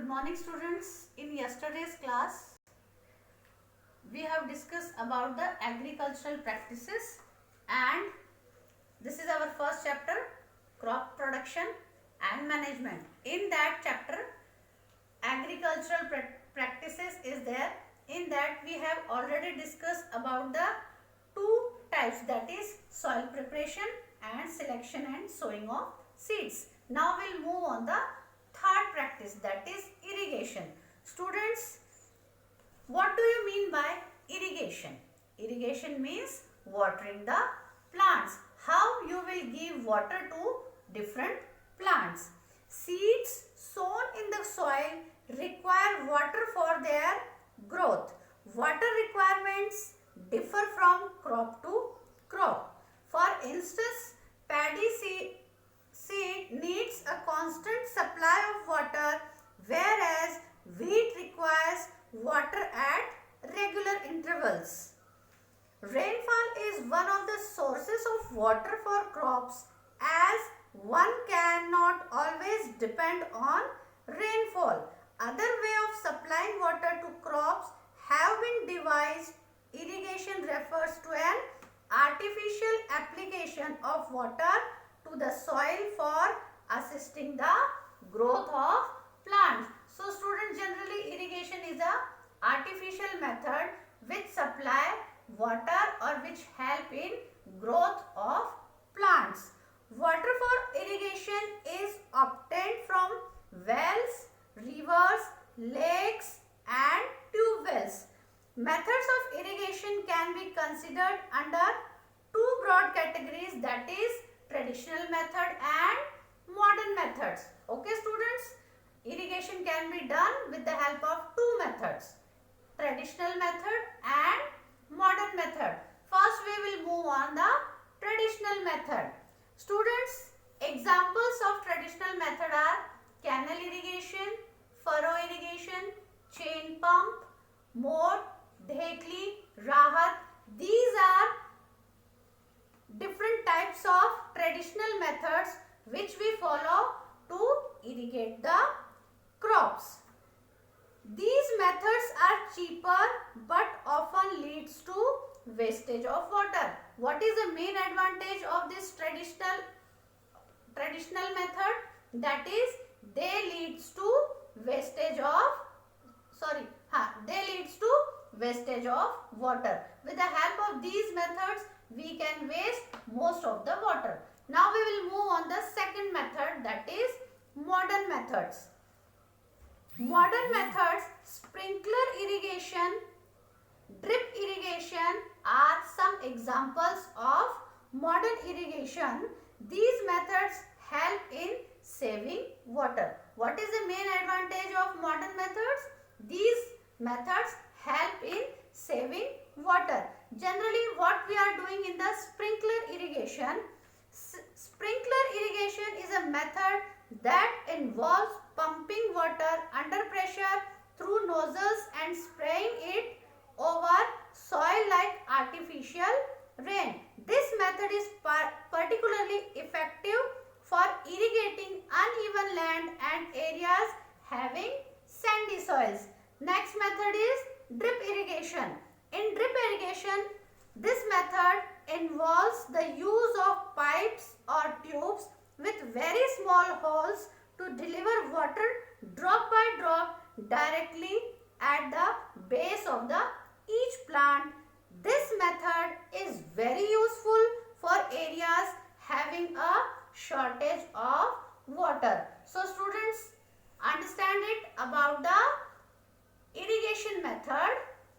morning students. In yesterday's class we have discussed about the agricultural practices and this is our first chapter, crop production and management. In that chapter agricultural practices is there. In that we have already discussed about the two types, that is soil preparation and selection and sowing of seeds. Now we'll move on the third practice, that is irrigation. Students, what do you mean by irrigation? Irrigation means watering the plants. How you will give water to different plants. Seeds sown in the soil require water for their growth. Water requirements differ from crop to crop. For instance, paddy seed needs a constant supply of water, whereas wheat requires water at regular intervals. Rainfall is one of the sources of water for crops, as one cannot always depend on rainfall. Other way of supplying water to crops have been devised. Irrigation refers to an artificial application of water to the soil for assisting the growth of plants. So students, generally irrigation is a artificial method which supply water or which help in growth of plants. Water for irrigation is obtained from wells, rivers, lakes and tube wells. Methods of irrigation can be considered under two broad categories, that is traditional method and modern methods. Okay students, irrigation can be done with the help of two methods, traditional method and modern method. First we will move on the traditional method. Students, examples of traditional method are canal irrigation, furrow irrigation, chain pump, moat, dhekli, rahat. These are different types of traditional methods which we follow to irrigate the crops. These methods are cheaper but often leads to wastage of water. What is the main advantage of this traditional method? That is, they leads to wastage of water. With the help of these methods, we can waste most of the water. Now we will move on the second method, that is modern methods. Modern methods, sprinkler irrigation, drip irrigation are some examples of modern irrigation. These methods help in saving water. What is the main advantage of modern methods? These methods help in saving water. Generally, what we are doing in the sprinkler irrigation, sprinkler irrigation is a method that involves pumping water under pressure through nozzles and spraying it over soil like artificial rain. This method is particularly effective for irrigating uneven land and areas having sandy soils. Next method is drip irrigation. In drip irrigation, this method involves the use of pipes or tubes with very small holes to deliver water drop by drop directly at the base of each plant. This method is very useful for areas having a shortage of water. So students, understand it about the irrigation method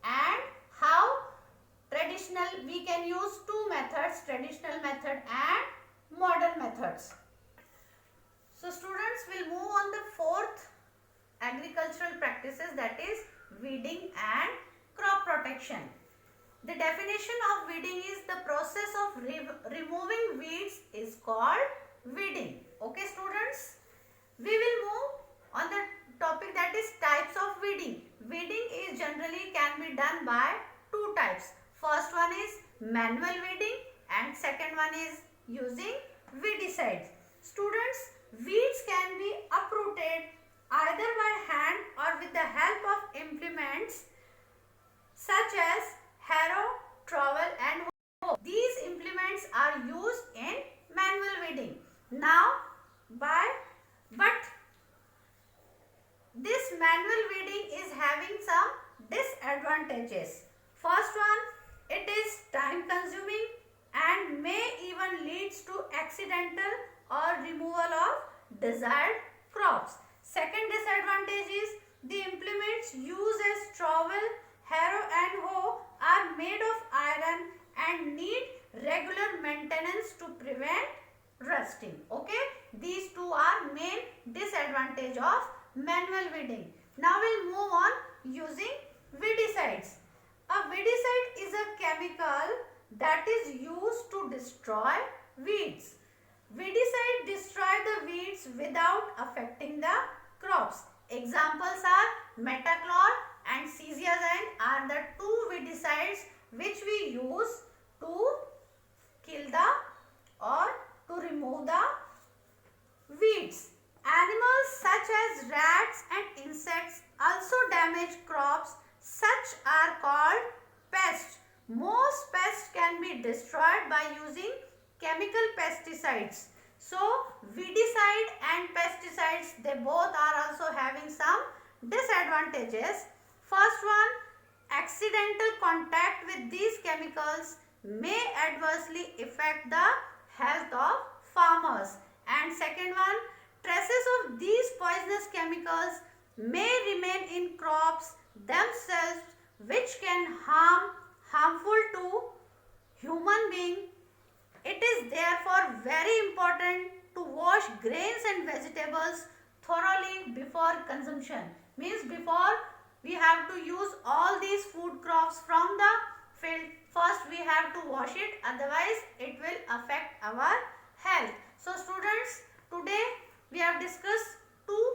and how we can use two methods, traditional method and modern methods. So students, will move on the fourth agricultural practices, that is weeding and crop protection. The definition of weeding is the process of removing weeds is called weeding. Okay students, we will move on the topic, that is types of weeding. Weeding is generally can be done by two types. First one is manual weeding and second one is using weedicides. Students, weeds can be uprooted either by hand implements such as harrow, trowel and hoe. These implements are used in manual weeding. But this manual weeding is having some disadvantages. First one, it is time consuming and may even leads to accidental or removal of desired crops. Second disadvantage is the implements used as trowel, harrow and hoe are made of iron and need regular maintenance to prevent rusting. Okay, these two are main disadvantage of manual weeding. Now we'll move on using weedicides. A weedicide is a chemical that is used to destroy weeds. Weedicide destroy the weeds without affecting the crops. Examples are metachlor and cyzazine are the two weedicides which we use to kill the or to remove the weeds. Animals such as rats and insects also damage crops. Such are called pests. Most pests can be destroyed by using chemical pesticides. So, weedicide and pesticides, they both are also having some disadvantages. First one, accidental contact with these chemicals may adversely affect the health of farmers. And second one, traces of these poisonous chemicals may remain in crops themselves, which can harmful to human being. It is therefore very important to wash grains and vegetables thoroughly before consumption. Means before we have to use all these food crops from the field, first we have to wash it, otherwise it will affect our health. So students, today we have discussed two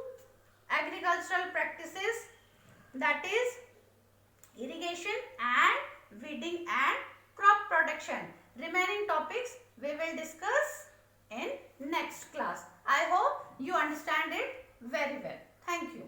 agricultural practices, that is irrigation and weeding and crop protection. Remaining topics we will discuss in next class. I hope you understand it very well. Thank you.